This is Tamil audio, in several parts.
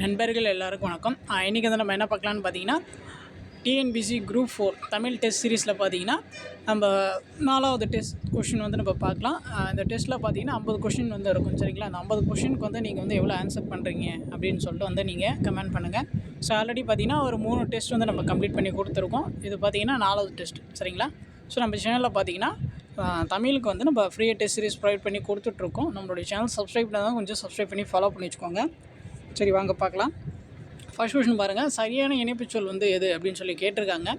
நண்பர்கள் எல்லாருக்கும் வணக்கம். இன்றைக்கி வந்து நம்ம என்ன பார்க்கலான்னு பார்த்தீங்கன்னா, டிஎன்பிசி குரூப் 4 தமிழ் டெஸ்ட் சீரீஸில் பார்த்தீங்கன்னா, நம்ம 4வது டெஸ்ட் கொஷின் வந்து நம்ம பார்க்கலாம். இந்த டெஸ்ட்டில் பார்த்தீங்கன்னா 50 கொஷின் வந்து இருக்கும். சரிங்களா? அந்த 50 கொஷினுக்கு வந்து நீங்கள் வந்து எவ்வளோ ஆன்சர் பண்ணுறீங்க அப்படின்னு சொல்லிட்டு வந்து நீங்கள் கமெண்ட் பண்ணுங்கள். ஸோ ஆல்ரெடி பார்த்தீங்கன்னா ஒரு 3 டெஸ்ட் வந்து நம்ம கம்ப்ளீட் பண்ணி கொடுத்துருக்கோம். இது பார்த்தீங்கன்னா 4வது டெஸ்ட். சரிங்களா? ஸோ நம்ம சேனலில் பார்த்தீங்கன்னா தமிழுக்கு வந்து நம்ம ஃப்ரீயாக டெஸ்ட் சீரிஸ் ப்ரொவைட் பண்ணி கொடுத்துட்ருக்கோம். நம்மளுடைய சேனல் சப்ஸ்கிரைப் பண்ணால் கொஞ்சம் சப்ஸ்கிரைப் பண்ணி ஃபாலோ பண்ணி வச்சுக்கோங்க. சரி, வாங்க பார்க்கலாம். ஃபர்ஸ்ட் கொஷின் பாருங்கள். சரியான இணைப்புச்சொல் வந்து எது அப்படின்னு சொல்லி கேட்டிருக்காங்க.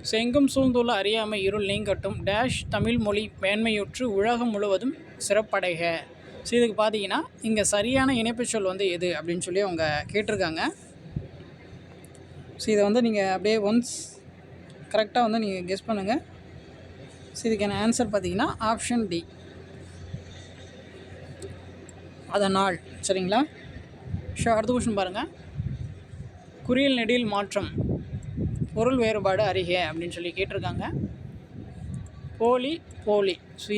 ஸோ எங்கும் சூழ்ந்துள்ள அறியாமை இருள் நீங்கட்டும் டேஷ் தமிழ் மொழி மேன்மையுற்று உலகம் முழுவதும் சிறப்படைக. ஸோ இதுக்கு பார்த்தீங்கன்னா இங்கே சரியான இணைப்புச்சொல் வந்து எது அப்படின்னு சொல்லி அவங்க கேட்டிருக்காங்க. ஸோ இதை வந்து நீங்கள் அப்படியே ஒன்ஸ் கரெக்டாக வந்து நீங்கள் கெஸ் பண்ணுங்கள். ஸோ இதுக்கான ஆன்சர் பார்த்தீங்கன்னா ஆப்ஷன் டி, அதனால். சரிங்களா? ஷோ அடுத்த கொஷின் பாருங்கள். குறியல் நெடில் மாற்றம் பொருள் வேறுபாடு அறிக அப்படின்னு சொல்லி கேட்டிருக்காங்க. போலி போலி. ஸோ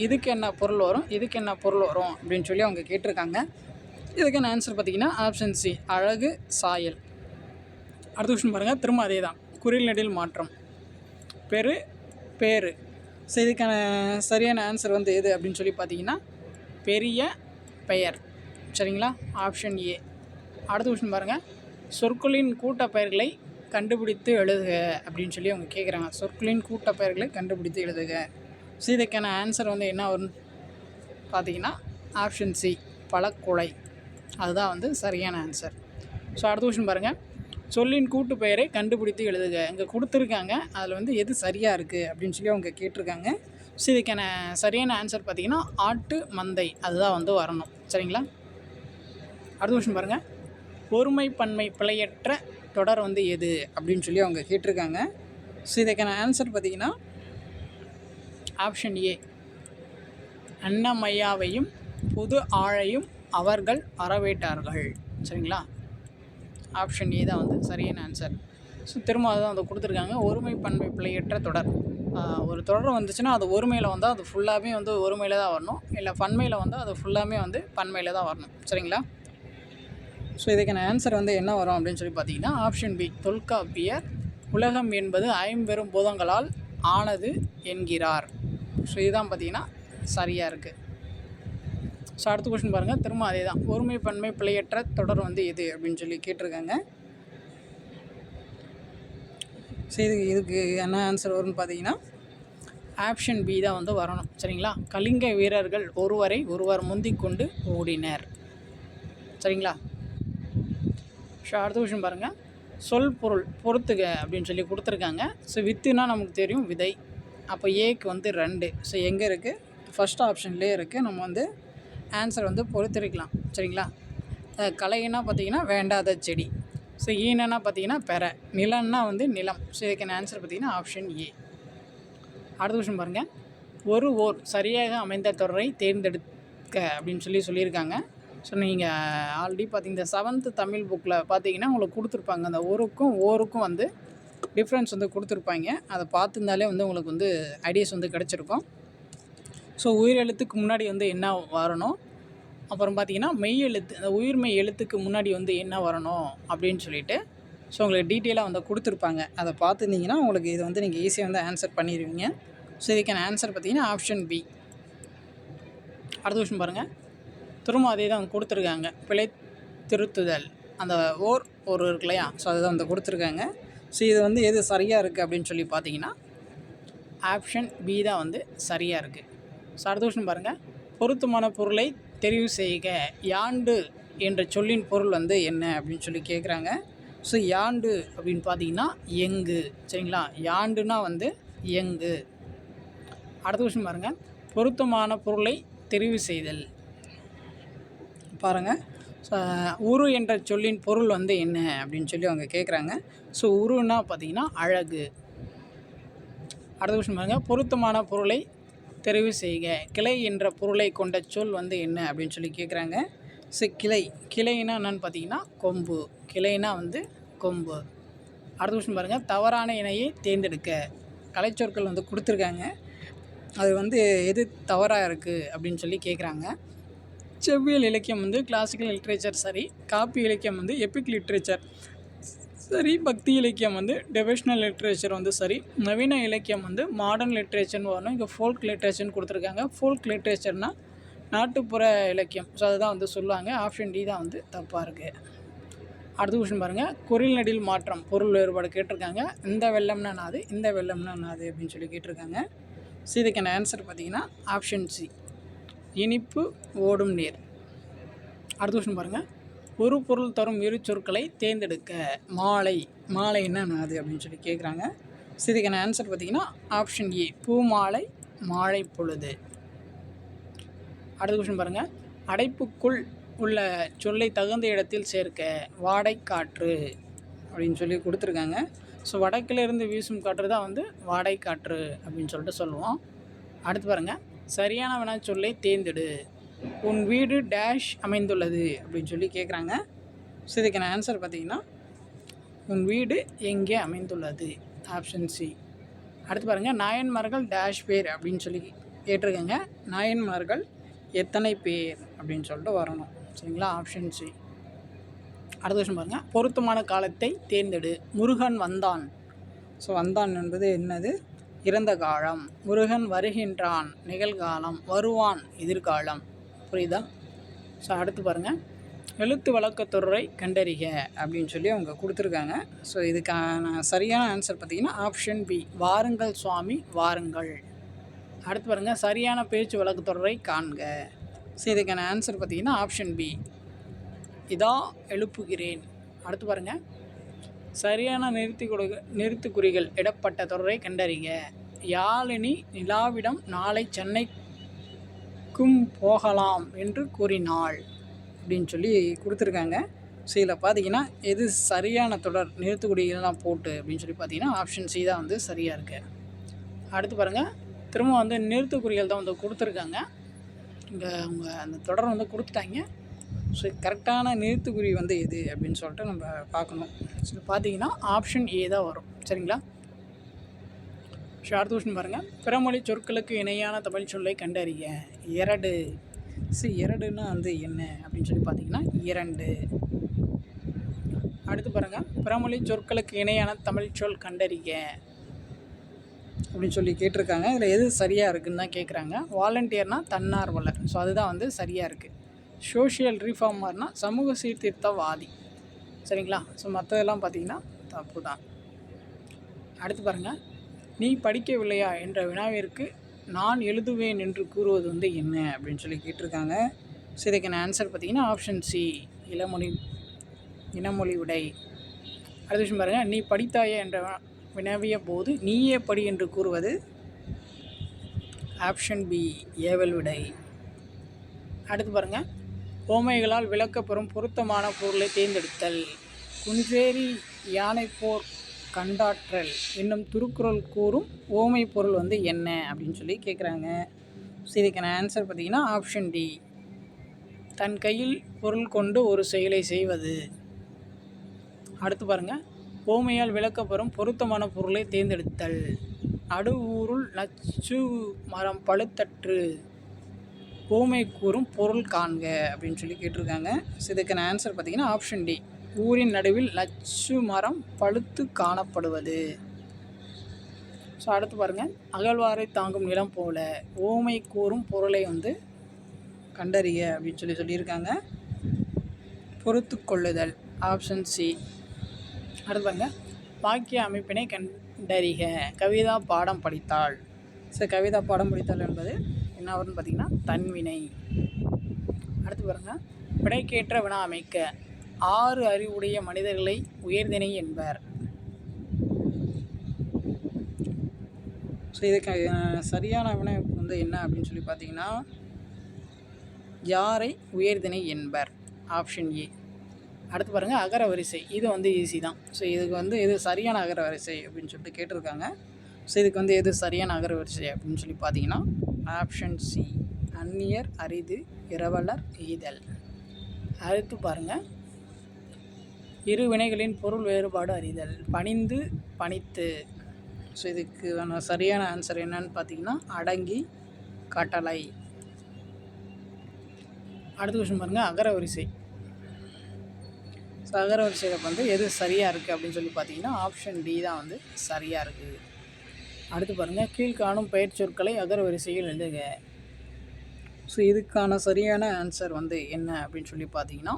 இதுக்கு என்ன பொருள் வரும், இதுக்கு என்ன பொருள் வரும் அப்படின்னு சொல்லி அவங்க கேட்டிருக்காங்க. இதுக்கான ஆன்சர் பார்த்திங்கன்னா ஆப்ஷன் சி, அழகு சாயல். அடுத்த கொஷின் பாருங்கள். திரும்ப அதே தான், குறியல் நெடில் மாற்றம் பெரு பேரு. ஸோ இதுக்கான சரியான ஆன்சர் வந்து எது அப்படின்னு சொல்லி பார்த்தீங்கன்னா பெரிய பெயர். சரிங்களா? Option A. அடுத்த கொஷின் பாருங்கள். சொற்களின் கூட்டப்பெயர்களை கண்டுபிடித்து எழுதுக அப்படின்னு சொல்லி அவங்க கேட்குறாங்க. சொற்களின் கூட்டப்பெயர்களை கண்டுபிடித்து எழுதுக. ஸோ இதுக்கான ஆன்சர் வந்து என்ன வரும்னு பார்த்தீங்கன்னா ஆப்ஷன் சி, பழக்குலை. அதுதான் வந்து சரியான ஆன்சர். ஸோ அடுத்த கொஷின் பாருங்கள். சொல்லின் கூட்டு பெயரை கண்டுபிடித்து எழுதுக. இங்கே கொடுத்துருக்காங்க, அதில் வந்து எது சரியாக இருக்குது அப்படின்னு சொல்லி அவங்க கேட்டிருக்காங்க. ஸோ இதுக்கான சரியான ஆன்சர் பார்த்திங்கன்னா ஆட்டு மந்தை, அதுதான் வந்து வரணும். சரிங்களா? அடுத்த கொஷின் பாருங்கள். ஒருமை பன்மை பிழையற்ற தொடர் வந்து எது அப்படின்னு சொல்லி அவங்க கேட்டிருக்காங்க. ஸோ இதுக்கான ஆன்சர் பார்த்திங்கன்னா ஆப்ஷன் ஏ, அன்னமையாவையும் புது ஆழையும் அவர்கள் வரவேற்றார்கள். சரிங்களா? ஆப்ஷன் ஏ தான் வந்து சரியான ஆன்சர். ஸோ திரும்ப அதுதான் வந்து கொடுத்துருக்காங்க. ஒருமை பன்மை பிழையற்ற தொடர். ஒரு தொடர் வந்துச்சுன்னா அது ஒருமையில் வந்தால் அது ஃபுல்லாகவே வந்து ஒருமையில் தான் வரணும், இல்லை பன்மையில் வந்தால் அது ஃபுல்லாகவே வந்து பன்மையில் தான் வரணும். சரிங்களா? ஸோ இதுக்கான ஆன்சர் வந்து என்ன வரும் அப்படின்னு சொல்லி பார்த்தீங்கன்னா ஆப்ஷன் பி, தொல்காப்பியர் உலகம் என்பது ஐம்பெரும் பூதங்களால் ஆனது என்கிறார். ஸோ இதுதான் பார்த்தீங்கன்னா சரியாக இருக்குது. ஸோ அடுத்த கொஷின் பாருங்கள். திரும்ப அதே தான், ஒருமை பன்மை பிழையற்ற தொடர் வந்து எது அப்படின்னு சொல்லி கேட்டிருக்காங்க. ஸோ இதுக்கு என்ன ஆன்சர் வரும்னு பார்த்தீங்கன்னா ஆப்ஷன் பி தான் வந்து வரணும். சரிங்களா? கலிங்க வீரர்கள் ஒருவரை ஒருவர் முந்திக் கொண்டு ஓடினர். சரிங்களா? ஸோ அடுத்த கொஷின் பாருங்கள். சொல் பொருள் பொறுத்துக அப்படின்னு சொல்லி கொடுத்துருக்காங்க. ஸோ வித்துனா நமக்கு தெரியும் விதை. அப்போ ஏக்கு வந்து 2. ஸோ எங்கே இருக்குது? ஃபஸ்ட் ஆப்ஷன்லேயே இருக்குது. நம்ம வந்து ஆன்சர் வந்து பொறுத்திருக்கலாம். சரிங்களா? கலைன்னா பார்த்திங்கன்னா வேண்டாத செடி. ஸோ ஈனன்னா பார்த்திங்கன்னா பெற. நிலன்னா வந்து நிலம். ஸோ இதுக்கான ஆன்சர் பார்த்திங்கன்னா ஆப்ஷன் ஏ. அடுத்த கொஷின் பாருங்கள். ஓர் சரியாக அமைந்த தொடரை தேர்ந்தெடுக்க அப்படின்னு சொல்லியிருக்காங்க. ஸோ நீங்கள் ஆல்ரெடி இந்த 7th தமிழ் புக்கில் பார்த்தீங்கன்னா உங்களுக்கு கொடுத்துருப்பாங்க. அந்த ஓருக்கும் வந்து டிஃப்ரென்ஸ் வந்து கொடுத்துருப்பாங்க. அதை பார்த்துருந்தாலே வந்து உங்களுக்கு வந்து ஐடியாஸ் வந்து கிடச்சிருக்கும். ஸோ உயிர் எழுத்துக்கு முன்னாடி வந்து என்ன வரணும், அப்புறம் பார்த்தீங்கன்னா மெய் எழுத்து, அந்த உயிர்மெய் எழுத்துக்கு முன்னாடி வந்து என்ன வரணும் அப்படின்னு சொல்லிட்டு ஸோ உங்களுக்கு டீட்டெயிலாக வந்து கொடுத்துருப்பாங்க. அதை பார்த்துருந்தீங்கன்னா உங்களுக்கு இதை வந்து நீங்கள் ஈஸியாக வந்து ஆன்சர் பண்ணிடுவீங்க. ஸோ இதுக்கான ஆன்சர் பார்த்தீங்கன்னா ஆப்ஷன் பி. அடுத்த கொஷின் பாருங்கள். திரும்ப அதே தான் கொடுத்துருக்காங்க. பிழை திருத்துதல், அந்த ஒரு இருக்கு இல்லையா? ஸோ அதுதான் வந்து கொடுத்துருக்காங்க. ஸோ இது வந்து எது சரியாக இருக்குது அப்படின்னு சொல்லி பார்த்தீங்கன்னா ஆப்ஷன் பி தான் வந்து சரியாக இருக்குது. ஸோ அடுத்த கொஷின் பாருங்கள். பொருத்தமான பொருளை தெரிவு செய்க. யாண்டு என்ற சொல்லின் பொருள் வந்து என்ன அப்படின்னு சொல்லி கேட்குறாங்க. ஸோ யாண்டு அப்படின்னு பார்த்தீங்கன்னா எங்கு. சரிங்களா? யாண்டுனா வந்து எங்கு. அடுத்த கொஷின் பாருங்கள். பொருத்தமான பொருளை தெரிவு செய்தல் பாருங்கள். உரு என்ற சொல்லின் பொருள் வந்து என்ன அப்படின்னு சொல்லி அவங்க கேட்குறாங்க. ஸோ உருன்னா பார்த்திங்கன்னா அழகு. அடுத்த கொஷின் பாருங்கள். பொருத்தமான பொருளை தெரிவு செய்க. கிளை என்ற பொருளை கொண்ட சொல் வந்து என்ன அப்படின்னு சொல்லி கேட்குறாங்க. ஸோ கிளைனா என்னன்னு பார்த்தீங்கன்னா கொம்பு. கிளைனா வந்து கொம்பு. அடுத்த கொஷின் பாருங்கள். தவறான இணையை தேர்ந்தெடுக்க. கலைச்சொற்கள் வந்து கொடுத்துருக்காங்க. அது வந்து எது தவறாக இருக்குது அப்படின்னு சொல்லி கேட்குறாங்க. செவ்வியல் இலக்கியம் வந்து கிளாசிக்கல் லிட்ரேச்சர் சரி, காப்பி இலக்கியம் வந்து எபிக் லிட்ரேச்சர் சரி, பக்தி இலக்கியம் வந்து டெவோஷனல் லிட்ரேச்சர் வந்து சரி, நவீன இலக்கியம் வந்து மாடர்ன் லிட்ரேச்சர்னு வரணும். இங்கே ஃபோல்க் லிட்ரேச்சர்னு கொடுத்துருக்காங்க. ஃபோல்க் லிட்ரேச்சர்னால் நாட்டுப்புற இலக்கியம். ஸோ அதுதான் வந்து சொல்லுவாங்க. ஆப்ஷன் டி தான் வந்து தப்பாக இருக்குது. அடுத்த கொஷின் பாருங்கள். குரில் நெடில் மாற்றம் பொருள் வேறுபாடு கேட்டிருக்காங்க. இந்த வெள்ளம்னா நாது, இந்த வெள்ளம்னா நாது அப்படின்னு சொல்லி கேட்டிருக்காங்க. ஸோ இதுக்கான ஆன்சர் பார்த்தீங்கன்னா ஆப்ஷன் சி, இனிப்பு ஓடும் நீர். அடுத்த கொஷின் பாருங்கள். ஒரு பொருள் தரும் இரு சொற்களை தேர்ந்தெடுக்க. மாலை, மாலை என்ன நாது அப்படின்னு சொல்லி கேட்குறாங்க. ஸோ இதுக்கான ஆன்சர் பார்த்தீங்கன்னா ஆப்ஷன் ஏ, பூமாலை, மாலை பொழுது. அடுத்த கொஷின் பாருங்கள். அடைப்புக்குள் உள்ள சொல்லை தகுந்த இடத்தில் சேர்க்க. வாடை காற்று அப்படின்னு சொல்லி கொடுத்துருக்காங்க. ஸோ வடக்கிலிருந்து வீசும் காற்று தான் வந்து வாடை காற்று அப்படின்னு சொல்லிட்டு சொல்லுவோம். அடுத்து பாருங்கள். சரியான வினா சொல்லை தேர்ந்தெடு. உன் வீடு டேஷ் அமைந்துள்ளது அப்படின்னு சொல்லி கேட்குறாங்க. ஸோ இதுக்கான ஆன்சர் பார்த்தீங்கன்னா உன் வீடு எங்கே அமைந்துள்ளது, ஆப்ஷன் சி. அடுத்து பாருங்கள். நாயன்மார்கள் டேஷ் பேர் அப்படின்னு சொல்லி கேட்டிருக்காங்க. நாயன்மார்கள் எத்தனை பேர் அப்படின்னு சொல்லிட்டு வரணும். சரிங்களா, ஆப்ஷன் சி. அடுத்த விஷயம் பாருங்கள். பொருத்தமான காலத்தை தேர்ந்தெடு. முருகன் வந்தான். ஸோ வந்தான் என்பது என்னது, இறந்த காலம். முருகன் வருகின்றான், நிகழ்காலம். வருவான், எதிர்காலம். புரியுதா? ஸோ அடுத்து பாருங்கள். எழுத்து வழக்கத்துறை கண்டறிக அப்படின்னு சொல்லி அவங்க கொடுத்துருக்காங்க. ஸோ இதுக்கான சரியான ஆன்சர் பார்த்திங்கன்னா ஆப்ஷன் பி, வாருங்கள் சுவாமி வாருங்கள். அடுத்து பாருங்கள். சரியான பேச்சு வழக்குத்தொடரை காண்க. ஸோ இதுக்கான ஆன்சர் பார்த்திங்கன்னா ஆப்ஷன் பி, இதா எழுப்புகிறேன். அடுத்து பாருங்கள். சரியான நிறுத்துக்குறிகள் இடப்பட்ட தொடரை கண்டறிக. யாழினி நிலாவிடம் நாளை சென்னைக்கும் போகலாம் என்று கூறினாள் அப்படின்னு சொல்லி கொடுத்துருக்காங்க. ஸோ இதில் பார்த்தீங்கன்னா எது சரியான தொடர் நிறுத்துக்குறிகள்லாம் போட்டு அப்படின்னு சொல்லி பார்த்தீங்கன்னா ஆப்ஷன் சி தான் வந்து சரியாக இருக்குது. அடுத்து பாருங்கள். திரும்ப வந்து நிறுத்துக்குறிகள் தான் வந்து கொடுத்துருக்காங்க. இங்கே அவங்க அந்த தொடர் வந்து கொடுத்துட்டாங்க. ஸோ கரெக்டான நிறுத்துக்குறி வந்து எது அப்படின்னு சொல்லிட்டு நம்ம பார்க்கணும். ஸோ பார்த்தீங்கன்னா ஆப்ஷன் ஏ தான் வரும். சரிங்களா? ஸோ அடுத்த கொஸ்டின் பாருங்கள். பிறமொழி சொற்களுக்கு இணையான தமிழ் சொல்லை கண்டறிய. இரடு. ஸோ இரடுன்னா வந்து என்ன அப்படின்னு சொல்லி பார்த்தீங்கன்னா இரண்டு. அடுத்து பாருங்கள். பிறமொழி சொற்களுக்கு இணையான தமிழ் சொல் கண்டறிய அப்படின்னு சொல்லி கேட்டிருக்காங்க. இதில் எது சரியாக இருக்குதுன்னு தான் கேட்குறாங்க. வாலண்டியர்னால் தன்னார்வலர். ஸோ அதுதான் வந்து சரியாக இருக்குது. சோஷியல் ரீஃபார்மர்னால் சமூக சீர்திருத்தவாதி. சரிங்களா? ஸோ மற்றதெல்லாம் பார்த்திங்கன்னா தப்பு தான். அடுத்து பாருங்கள். நீ படிக்கவில்லையா என்ற வினாவிற்கு நான் எழுதுவேன் என்று கூறுவது வந்து என்ன அப்படின்னு சொல்லி கேட்டிருக்காங்க. ஸோ இதுக்கான ஆன்சர் பார்த்திங்கன்னா ஆப்ஷன் சி, இனமொழி விடை. அடுத்த விஷயம் பாருங்கள். நீ படித்தாயா என்ற வினவிய போது நீயே படி என்று கூறுவது ஆப்ஷன் பி, ஏவல் விடை. அடுத்து பாருங்கள். ஓமைகளால் விளக்கப்பெறும் பொருத்தமான பொருளை தேர்ந்தெடுத்தல். குன்றேறி யானை போர் கண்டாற்றல் என்னும் திருக்குறள் கூறும் ஓமை பொருள் வந்து என்ன அப்படின்னு சொல்லி கேட்குறாங்க. ஸோ இதுக்கான ஆன்சர் பார்த்திங்கன்னா ஆப்ஷன் டி, தன் கையில் பொருள் கொண்டு ஒரு செயலை செய்வது. அடுத்து பாருங்கள். ஓமையால் விளக்கப்பெறும் பொருத்தமான பொருளை தேர்ந்தெடுத்தல். நடுவூருள் நச்சு மரம் பழுத்தற்று ஓமை கூறும் பொருள் காண்க அப்படின்னு சொல்லி கேட்டிருக்காங்க. ஸோ இதுக்கான ஆன்சர் பார்த்திங்கன்னா ஆப்ஷன் டி, ஊரின் நடுவில் நச்சு மரம் பழுத்து காணப்படுவது. ஸோ அடுத்து பாருங்கள். அகழ்வாரை தாங்கும் நிலம் போல ஓமை கூறும் பொருளை வந்து கண்டறிய அப்படின்னு சொல்லியிருக்காங்க. பொறுத்து கொள்ளுதல், ஆப்ஷன் சி. அடுத்து பாருங்கள். வாக்கிய அமைப்பினை கண்டறிக. கவிதா பாடம் படித்தாள். ஸோ கவிதா பாடம் படித்தாள் என்பது என்ன வரும்னு பார்த்திங்கன்னா தன்வினை. அடுத்து பாருங்கள். விடைக்கேற்ற வினா அமைக்க. 6 அறிவுடைய மனிதர்களை உயர்திணை என்பர். ஸோ இதுக்கு சரியான வினா வந்து என்ன அப்படின்னு சொல்லி பார்த்தீங்கன்னா யாரை உயர்திணை என்பர், ஆப்ஷன் ஏ. அடுத்து பாருங்கள். அகர வரிசை. இது வந்து ஈஸி தான். ஸோ இதுக்கு வந்து எது சரியான அகர வரிசை அப்படின்னு சொல்லிட்டு கேட்டிருக்காங்க. ஸோ இதுக்கு வந்து எது சரியான அகர வரிசை அப்படின்னு சொல்லி பார்த்தீங்கன்னா ஆப்ஷன் சி, அந்நியர் அரிது இரவலர் ஈதல். அடுத்து பாருங்கள். இரு வினைகளின் பொருள் வேறுபாடு அறிதல். பணிந்து பணித்து. ஸோ இதுக்கு சரியான ஆன்சர் என்னன்னு பார்த்தீங்கன்னா அடங்கி கட்டளை. அடுத்த கொஸ்டின் பாருங்கள், அகரவரிசை. ஸோ அகரவரிசையில் வந்து எது சரியாக இருக்குது அப்படின்னு சொல்லி பார்த்தீங்கன்னா ஆப்ஷன் டி தான் வந்து சரியாக இருக்குது. அடுத்து பாருங்கள், கீழ்காணும் பெயர் சொற்களை அகரவரிசையில் எழுதுக. ஸோ இதுக்கான சரியான ஆன்சர் வந்து என்ன அப்படின்னு சொல்லி பார்த்தீங்கன்னா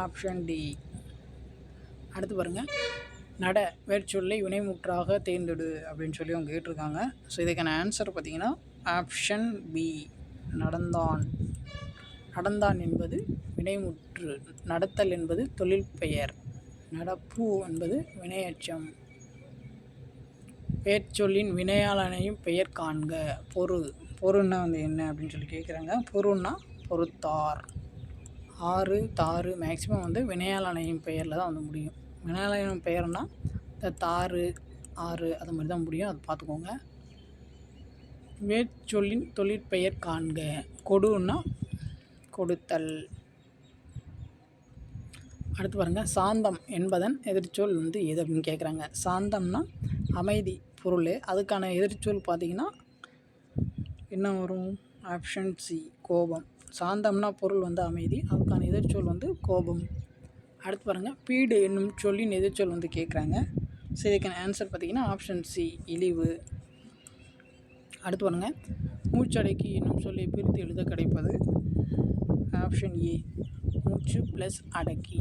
ஆப்ஷன் டி. அடுத்து பாருங்கள், நட வேர்ச்சொல்லை வினைமுற்றாக தேர்ந்தெடு அப்படின்னு சொல்லி அவங்க கேட்டிருக்காங்க. ஸோ இதுக்கான ஆன்சர் பார்த்திங்கன்னா ஆப்ஷன் பி, நடந்தான். நடந்தான் என்பது வினைமுற்று, நடத்தல் என்பது தொழில் பெயர், நடப்பு என்பது வினையச்சம். வேர்ச்சொல்லின் வினையாளனையும் பெயர் காண்க. பொருள்னா வந்து என்ன அப்படின்னு சொல்லி கேட்குறாங்க. பொருள்னா பொறுத்தார். ஆறு, தாறு மேக்ஸிமம் வந்து வினையாளனையும் பெயரில் தான் வந்து முடியும். வினையாளனையும் பெயர்னால் இந்த தாறு, ஆறு அது மாதிரி தான் முடியும், அது பார்த்துக்கோங்க. வேர்ச்சொல்லின் தொழிற்பெயர் காண்க. கொடுன்னா கொடுத்தல். அடுத்து பாருங்கள், சாந்தம் என்பதன் எதிர்ச்சொல் வந்து எது அப்படின்னு கேட்குறாங்க. சாந்தம்னா அமைதி பொருள், அதுக்கான எதிர்ச்சொல் பார்த்திங்கன்னா என்ன வரும்? ஆப்ஷன் சி, கோபம். சாந்தம்னா பொருள் வந்து அமைதி, அதுக்கான எதிர்ச்சொல் வந்து கோபம். அடுத்து பாருங்கள், பீடு என்னும் சொல்லின் எதிர்ச்சொல் வந்து கேட்குறாங்க. ஸோ இதுக்கான ஆன்சர் பார்த்திங்கன்னா ஆப்ஷன் சி, இழிவு. அடுத்து பாருங்கள், மூச்சடைக்கி என்னும் சொல்லை பிரித்து எழுத கிடைப்பது. ஆப்ஷன் ஏ, மூச்சு ப்ளஸ் அடக்கி.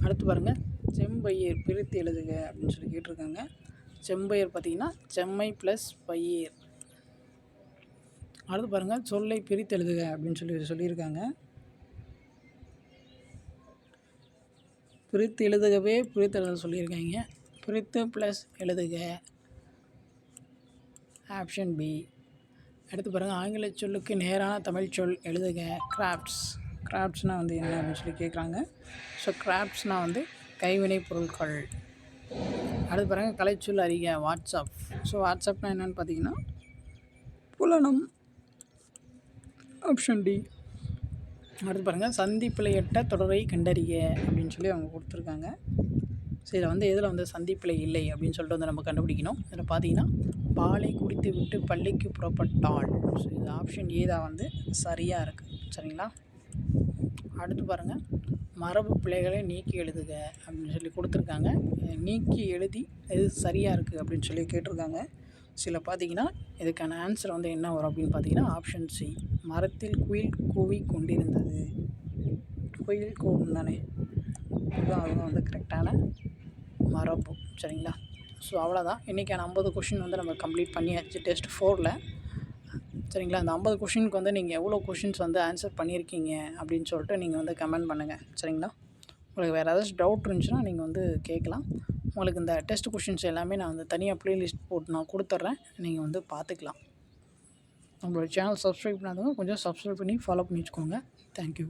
அடுத்து பாருங்கள், செம்பயிர் பிரித்து எழுதுக அப்படின்னு சொல்லி கேட்டிருக்காங்க. செம்பயிர் பார்த்திங்கன்னா செம்மை ப்ளஸ் பயிர். அடுத்து பாருங்கள், சொல்லை பிரித்து எழுதுக அப்படின்னு சொல்லியிருக்காங்க. பிரித்து எழுதுகவே பிரித்து எழுத சொல்லியிருக்காங்க. பிரித்து ப்ளஸ் எழுதுக, ஆப்ஷன் பி. அடுத்து பாருங்கள், ஆங்கில சொல்லுக்கு நேரான தமிழ் சொல் எழுதுக. கிராஃப்ட்ஸ். கிராஃப்ட்ஸ்னால் வந்து என்ன அப்படின்னு சொல்லி கேட்குறாங்க. ஸோ கிராஃப்ட்ஸ்னால் வந்து கைவினை பொருட்கள். அடுத்து பாருங்கள், கலைச்சொல் அறிக. வாட்ஸ்அப். ஸோ வாட்ஸ்அப்னால் என்னென்னு பார்த்தீங்கன்னா புலனம், ஆப்ஷன் டி. அடுத்து பாருங்கள், சந்தி பிழையற்ற தொடரை கண்டறிய அப்படின்னு சொல்லி அவங்க கொடுத்துருக்காங்க. ஸோ இதில் வந்து எதில் வந்து சந்திப்பிழை இல்லை அப்படின்னு சொல்லிட்டு வந்து நம்ம கண்டுபிடிக்கணும். இதில் பார்த்தீங்கன்னா பாலை குடித்து விட்டு பள்ளிக்கு புறப்பட்டாள். ஸோ இது ஆப்ஷன் ஏ தான் வந்து சரியாக இருக்குது. சரிங்களா? அடுத்து பாருங்கள், மரபு பிழைகளை நீக்கி எழுதுக அப்படின்னு சொல்லி கொடுத்துருக்காங்க. நீக்கி எழுதி எது சரியாக இருக்குது அப்படின்னு சொல்லி கேட்டிருக்காங்க. சில பார்த்தீங்கன்னா இதுக்கான ஆன்சர் வந்து என்ன வரும் அப்படின்னு பார்த்தீங்கன்னா ஆப்ஷன் சி, மரத்தில் குயில் கூவி கொண்டிருந்தது. குயில் கூவும் தானே, அதுதான் வந்து கரெக்டான மரபு. சரிங்களா? ஸோ அவ்வளோதான், இன்றைக்கான 50 கொஷின் வந்து நம்ம கம்ப்ளீட் பண்ணியாச்சு டெஸ்ட் 4ல். சரிங்களா? அந்த 50 கொஷினுக்கு வந்து நீங்கள் எவ்வளோ கொஷின்ஸ் வந்து ஆன்சர் பண்ணியிருக்கீங்க அப்படின்னு சொல்லிட்டு நீங்கள் வந்து கமெண்ட் பண்ணுங்கள். சரிங்களா? உங்களுக்கு வேறு ஏதாச்சும் டவுட் இருந்துச்சுன்னா நீங்கள் வந்து கேட்கலாம். உங்களுக்கு இந்த டெஸ்ட் கொஷின்ஸ் எல்லாமே நான் வந்து தனியாக ப்ளேலிஸ்ட் போட்டு நான் கொடுத்துட்றேன், நீங்கள் வந்து பார்த்துக்கலாம். நம்மளோட சேனல் சப்ஸ்கிரைப் பண்ணாதவங்க கொஞ்சம் சப்ஸ்கிரைப் பண்ணி ஃபாலோ பண்ணி வச்சுக்கோங்க. தேங்க்யூ.